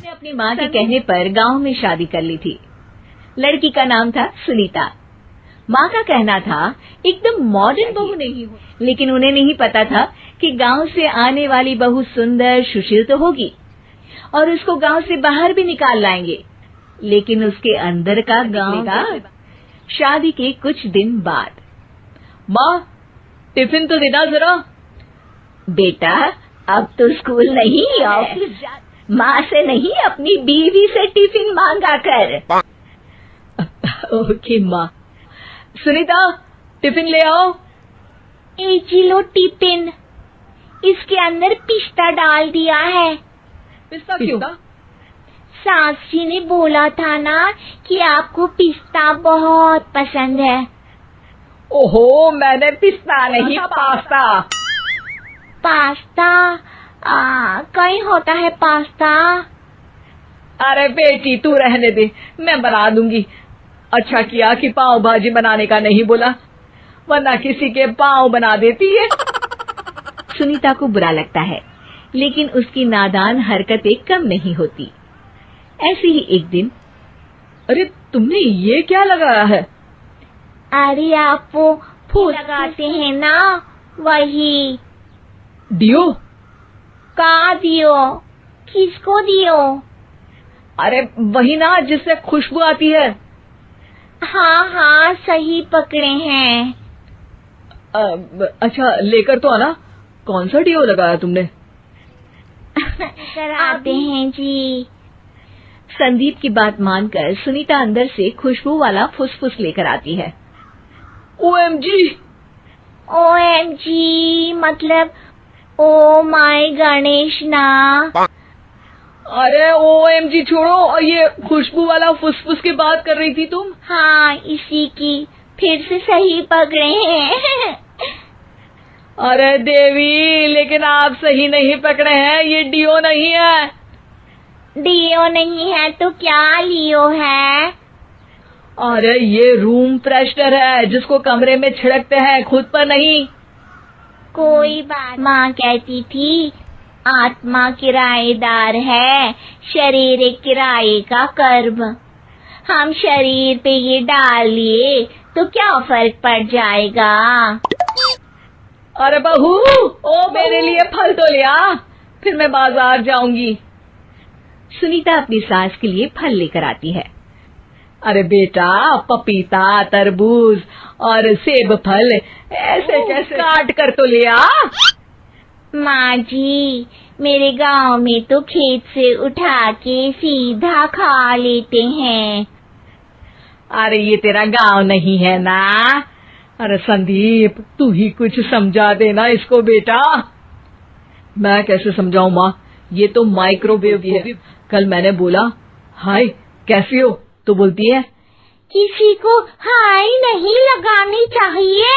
ने अपनी माँ के कहने पर गांव में शादी कर ली थी। लड़की का नाम था सुनीता। माँ का कहना था एकदम मॉडर्न बहू नहीं हो, लेकिन उन्हें नहीं पता था कि गांव से आने वाली बहू सुंदर सुशील तो होगी और उसको गांव से बाहर भी निकाल लाएंगे, लेकिन उसके अंदर का गांव का। शादी के कुछ दिन बाद, माँ टिफिन तो देना जरा। बेटा अब तो स्कूल नहीं, ऑफिस जा। माँ से नहीं, अपनी बीवी से टिफिन मांगा कर। ओके माँ। सुनीता टिफिन ले आओ। 1 किलो टिफिन, इसके अंदर पिस्ता डाल दिया है। पिस्ता क्यों? सास जी ने बोला था ना कि आपको पिस्ता बहुत पसंद है। ओहो, मैंने पिस्ता नहीं, पास्ता। पास्ता? कहीं होता है पास्ता? अरे बेटी तू रहने दे, मैं बना दूंगी। अच्छा किया कि पाव भाजी बनाने का नहीं बोला, वरना किसी के पाव बना देती है। सुनीता को बुरा लगता है, लेकिन उसकी नादान हरकतें कम नहीं होती। ऐसे ही एक दिन, अरे तुमने ये क्या लगाया है? अरे आप वो फूल लगाते हैं ना, वही। डियो? का दियो? किसको दियो? अरे वही ना जिससे खुशबू आती है। हाँ सही पकड़े हैं। अच्छा लेकर तो आना। कौन सा डियो लगाया तुमने? आते हैं जी। संदीप की बात मानकर सुनीता अंदर से खुशबू वाला फुसफुस लेकर आती है। OMG! OMG मतलब ओ माय गणेश ना। अरे OMG छोड़ो, और ये खुशबू वाला फुसफुस की बात कर रही थी तुम? हाँ इसी की, फिर से सही पकड़े हैं। अरे देवी, लेकिन आप सही नहीं पकड़े हैं, ये डियो नहीं है। डियो नहीं है तो क्या लियो है? अरे ये रूम फ्रेशनर है, जिसको कमरे में छिड़कते हैं, खुद पर नहीं। कोई बात। माँ कहती थी आत्मा किराएदार है, शरीर एक किराए का कर्म। हम शरीर पे ये डाल लिए तो क्या फर्क पड़ जाएगा? अरे बहू, मेरे लिए फल तो ले आ, फिर मैं बाजार जाऊंगी। सुनीता अपनी सास के लिए फल लेकर आती है। अरे बेटा, पपीता, तरबूज और सेब फल ऐसे कैसे काट कर तो ले आ। माँ जी, मेरे गांव में तो खेत से उठा के सीधा खा लेते हैं। अरे ये तेरा गांव नहीं है ना। अरे संदीप, तू ही कुछ समझा देना इसको बेटा। मैं कैसे समझाऊं माँ, ये तो माइक्रोवेव है। कल मैंने बोला हाय कैसी हो, तो बोलती है किसी को हाय नहीं लगानी चाहिए।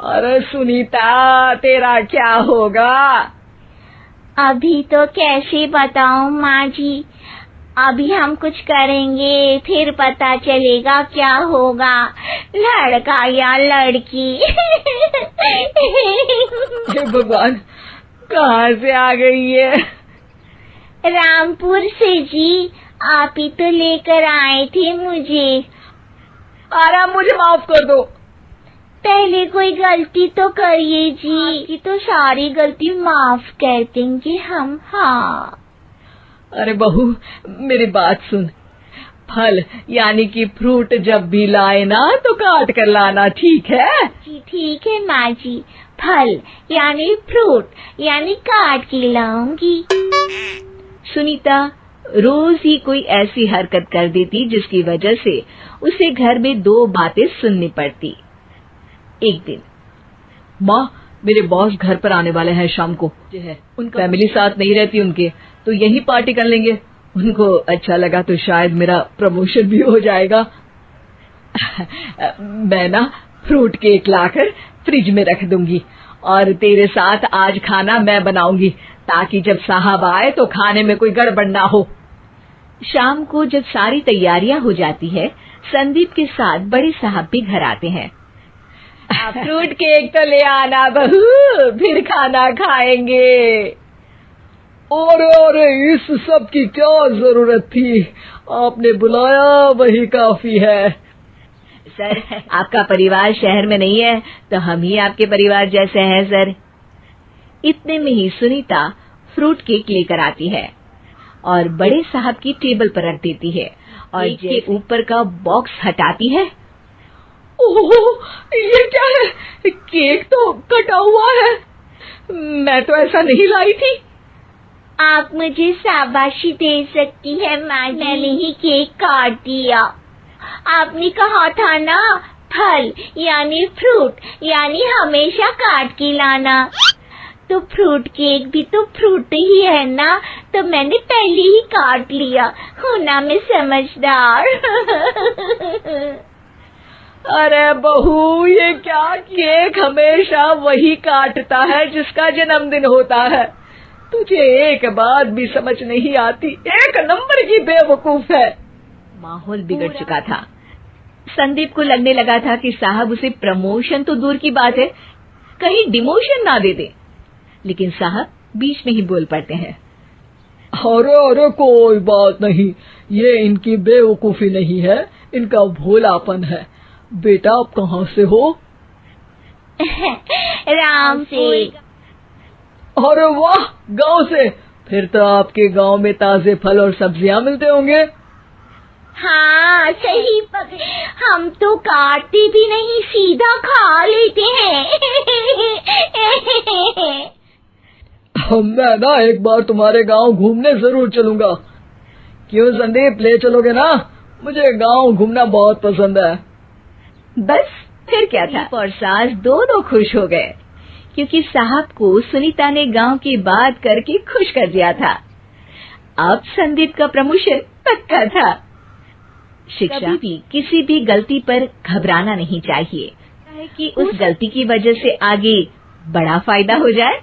अरे सुनीता, तेरा क्या होगा? अभी तो कैसे बताऊं माँ जी, अभी हम कुछ करेंगे फिर पता चलेगा क्या होगा, लड़का या लड़की। हे भगवान, कहाँ से आ गई है? रामपुर से जी, आप ही तो लेकर आए थे मुझे। अरे मुझे माफ कर दो। पहले कोई गलती तो करिए जी, कि तो सारी गलती माफ कर देंगे हम। हाँ अरे बहू, मेरी बात सुन। फल यानी कि फ्रूट जब भी लाए ना तो काट कर लाना, ठीक है? जी ठीक है माँ जी, फल यानी फ्रूट यानी काट के लाऊंगी। सुनीता रोज ही कोई ऐसी हरकत कर देती जिसकी वजह से उसे घर में 2 बातें सुननी पड़ती। एक दिन, माँ मेरे बॉस घर पर आने वाले हैं शाम को। उनका फैमिली साथ नहीं रहती उनके, तो यही पार्टी कर लेंगे। उनको अच्छा लगा तो शायद मेरा प्रमोशन भी हो जाएगा। मैं ना फ्रूट केक लाकर फ्रिज में रख दूंगी और तेरे साथ आज खाना मैं बनाऊंगी, ताकि जब साहब आए तो खाने में कोई गड़बड़ ना हो। शाम को जब सारी तैयारियां हो जाती है, संदीप के साथ बड़े साहब भी घर आते हैं। फ्रूट केक तो ले आना बहू, फिर खाना खाएंगे। अरे इस सब की क्या जरूरत थी? आपने बुलाया वही काफी है। सर, आपका परिवार शहर में नहीं है तो हम ही आपके परिवार जैसे हैं सर। इतने में ही सुनीता फ्रूट केक लेकर आती है और बड़े साहब की टेबल पर रख देती है और के ऊपर का बॉक्स हटाती है। ओह, ये क्या है? केक तो कटा हुआ है। मैं तो ऐसा नहीं लाई थी। आप मुझे शाबाशी दे सकती है माँ जी, मैंने ही केक काट दिया। आपने कहा था ना, फल यानी फ्रूट यानी हमेशा काट के लाना। तो फ्रूट केक भी तो फ्रूट ही है ना, तो मैंने पहले ही काट लिया। हूँ ना मैं समझदार। अरे बहू, ये क्या? केक हमेशा वही काटता है जिसका जन्मदिन होता है। तुझे एक बात भी समझ नहीं आती, एक नंबर की बेवकूफ है। माहौल बिगड़ चुका था। संदीप को लगने लगा था कि साहब उसे प्रमोशन तो दूर की बात है, कहीं डिमोशन ना दे दे। लेकिन साहब बीच में ही बोल पड़ते हैं। अरे कोई बात नहीं, ये इनकी बेवकूफी नहीं है, इनका भोलापन है। बेटा आप कहाँ से हो? राम से। अरे वाह, गांव से। फिर तो आपके गांव में ताजे फल और सब्जियां मिलते होंगे। हाँ सही पकड़े, हम तो काटते भी नहीं, सीधा खा लेते हैं। मैं ना एक बार तुम्हारे गांव घूमने जरूर चलूंगा। क्यों संदीप, ले चलोगे ना? मुझे गांव घूमना बहुत पसंद है। बस फिर क्या था, और सास दोनों खुश हो गए क्योंकि साहब को सुनीता ने गांव की बात करके खुश कर दिया था। अब संदीप का प्रमोशन पक्का था। शिक्षा कभी भी किसी भी गलती पर घबराना नहीं चाहिए कि उस गलती की वजह से आगे बड़ा फायदा हो जाए।